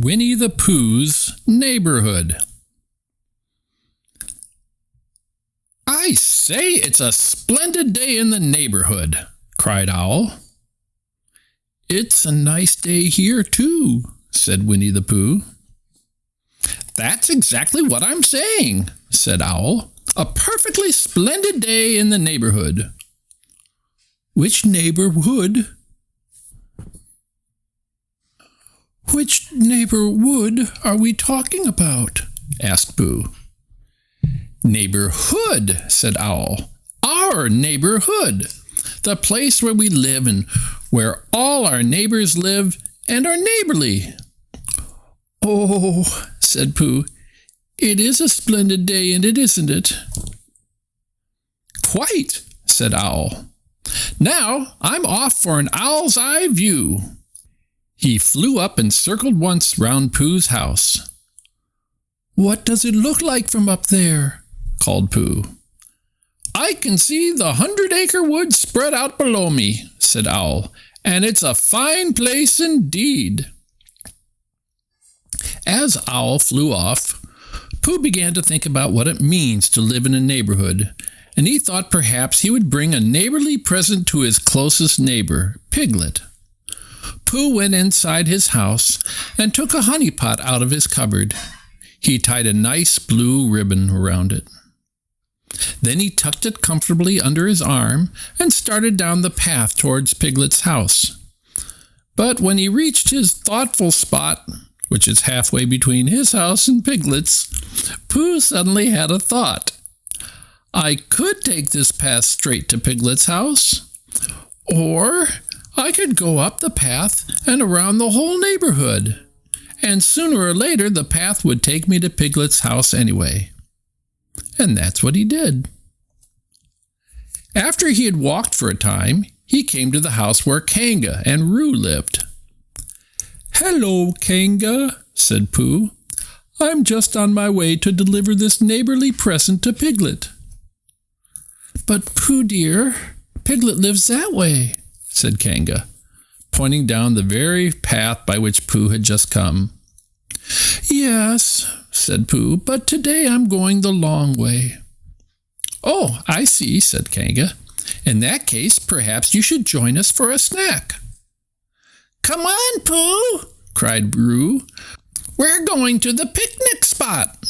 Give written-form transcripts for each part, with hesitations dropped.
Winnie the Pooh's Neighborhood. "I say, it's a splendid day in the neighborhood," cried Owl. "It's a nice day here, too," said Winnie the Pooh. "That's exactly what I'm saying," said Owl. "A perfectly splendid day in the neighborhood." "Which neighborhood?" "Which neighborhood are we talking about?" asked Pooh. "Neighborhood," said Owl. "Our neighborhood. The place where we live and where all our neighbors live and are neighborly." "Oh," said Pooh, "it is a splendid day, isn't it?" "Quite," said Owl. "Now I'm off for an owl's eye view." He flew up and circled once round Pooh's house. "What does it look like from up there?" called Pooh. "I can see the 100-acre woods spread out below me," said Owl, "and it's a fine place indeed." As Owl flew off, Pooh began to think about what it means to live in a neighborhood, and he thought perhaps he would bring a neighborly present to his closest neighbor, Piglet. Pooh went inside his house and took a honey pot out of his cupboard. He tied a nice blue ribbon around it. Then he tucked it comfortably under his arm and started down the path towards Piglet's house. But when he reached his thoughtful spot, which is halfway between his house and Piglet's, Pooh suddenly had a thought. "I could take this path straight to Piglet's house, or I could go up the path and around the whole neighborhood, and sooner or later the path would take me to Piglet's house anyway." And that's what he did. After he had walked for a time, he came to the house where Kanga and Roo lived. "Hello, Kanga," said Pooh. "I'm just on my way to deliver this neighborly present to Piglet." "But Pooh dear, Piglet lives that way," said Kanga, pointing down the very path by which Pooh had just come. "Yes," said Pooh, "but today I'm going the long way." "Oh, I see," said Kanga. "In that case, perhaps you should join us for a snack." "Come on, Pooh!" cried Roo. "We're going to the picnic spot."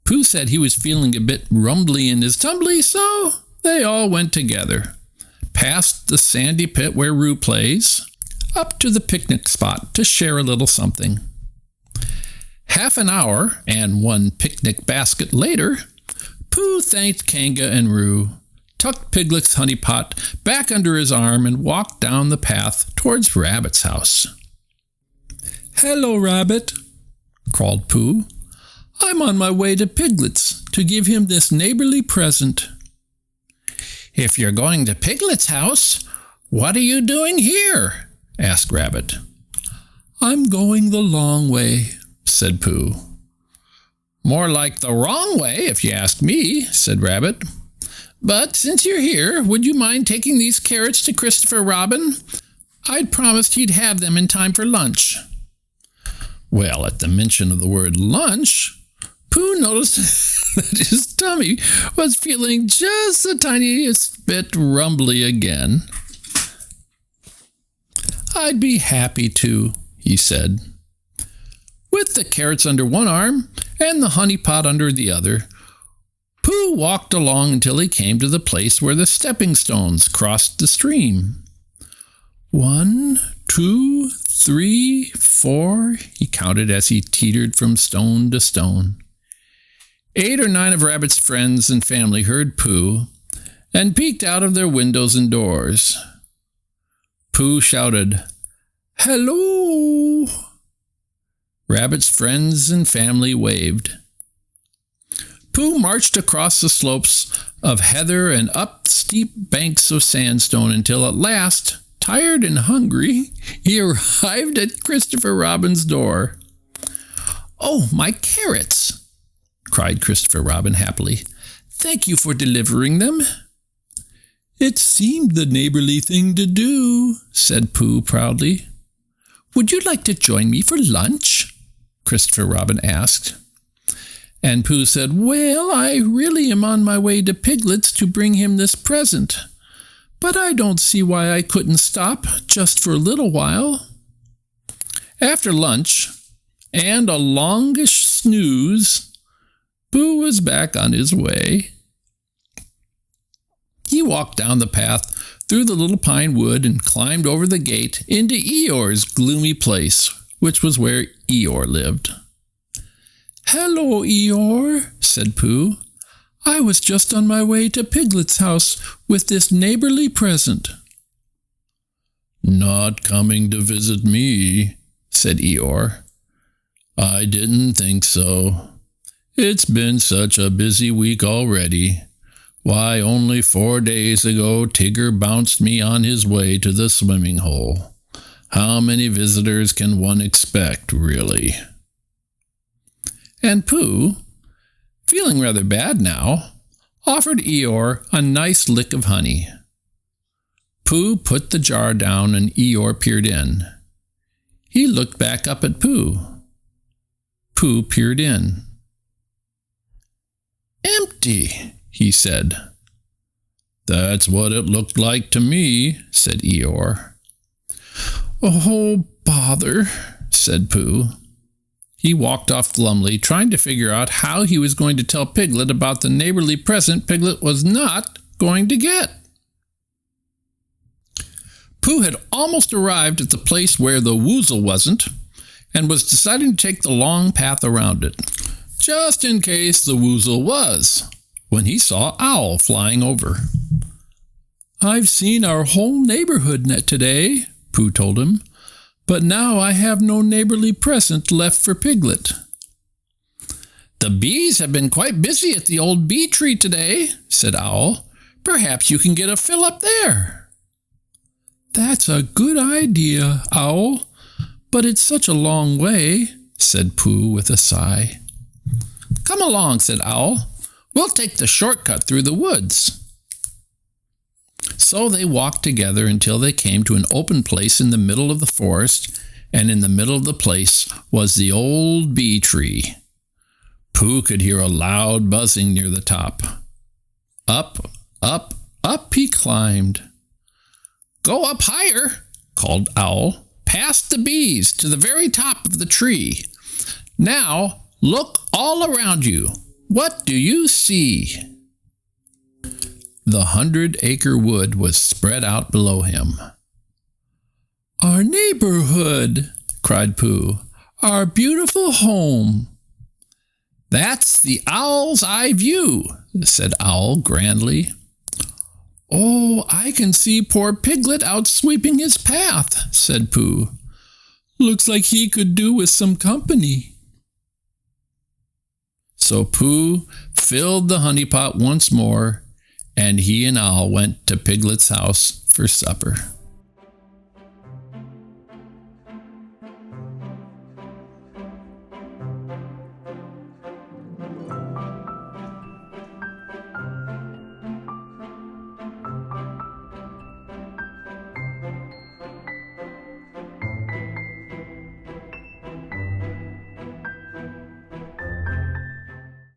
Pooh said he was feeling a bit rumbly in his tumbly, so they all went together, past the sandy pit where Roo plays, up to the picnic spot to share a little something. Half an hour and one picnic basket later, Pooh thanked Kanga and Roo, tucked Piglet's honey pot back under his arm, and walked down the path towards Rabbit's house. "Hello, Rabbit," called Pooh. "I'm on my way to Piglet's to give him this neighborly present." "If you're going to Piglet's house, what are you doing here?" asked Rabbit. "I'm going the long way," said Pooh. "More like the wrong way, if you ask me," said Rabbit. "But since you're here, would you mind taking these carrots to Christopher Robin? I'd promised he'd have them in time for lunch." Well, at the mention of the word lunch, Pooh noticed that his tummy was feeling just the tiniest bit rumbly again. "I'd be happy to," he said. With the carrots under one arm and the honey pot under the other, Pooh walked along until he came to the place where the stepping stones crossed the stream. 1, 2, 3, 4, he counted as he teetered from stone to stone. 8 or 9 of Rabbit's friends and family heard Pooh and peeked out of their windows and doors. Pooh shouted, "Hello!" Rabbit's friends and family waved. Pooh marched across the slopes of heather and up steep banks of sandstone until at last, tired and hungry, he arrived at Christopher Robin's door. "Oh, my carrots!" cried Christopher Robin happily. "Thank you for delivering them." "It seemed the neighborly thing to do," said Pooh proudly. "Would you like to join me for lunch?" Christopher Robin asked. And Pooh said, "Well, I really am on my way to Piglet's to bring him this present, but I don't see why I couldn't stop just for a little while." After lunch and a longish snooze, Pooh was back on his way. He walked down the path through the little pine wood and climbed over the gate into Eeyore's gloomy place, which was where Eeyore lived. "Hello, Eeyore," said Pooh. "I was just on my way to Piglet's house with this neighborly present." "Not coming to visit me," said Eeyore. "I didn't think so. It's been such a busy week already. Why, only 4 days ago Tigger bounced me on his way to the swimming hole. How many visitors can one expect, really?" And Pooh, feeling rather bad now, offered Eeyore a nice lick of honey. Pooh put the jar down and Eeyore peered in. He looked back up at Pooh. Pooh peered in. "Empty," he said. "That's what it looked like to me," said Eeyore. "Oh, bother," said Pooh. He walked off glumly, trying to figure out how he was going to tell Piglet about the neighborly present Piglet was not going to get. Pooh had almost arrived at the place where the woozle wasn't, and was deciding to take the long path around it, just in case the woozle was, when he saw Owl flying over. "I've seen our whole neighborhood today," Pooh told him, "but now I have no neighborly present left for Piglet." "The bees have been quite busy at the old bee tree today," said Owl. "Perhaps you can get a fill up there." "That's a good idea, Owl, but it's such a long way," said Pooh with a sigh. "Come along," said Owl. "We'll take the shortcut through the woods." So they walked together until they came to an open place in the middle of the forest, and in the middle of the place was the old bee tree. Pooh could hear a loud buzzing near the top. Up, up, up he climbed. "Go up higher," called Owl, "past the bees to the very top of the tree. Now look all around you. What do you see?" The 100-acre wood was spread out below him. "Our neighborhood," cried Pooh. "Our beautiful home." "That's the owl's eye view," said Owl grandly. "Oh, I can see poor Piglet out sweeping his path," said Pooh. "Looks like he could do with some company." So Pooh filled the honey pot once more, and he and Owl went to Piglet's house for supper.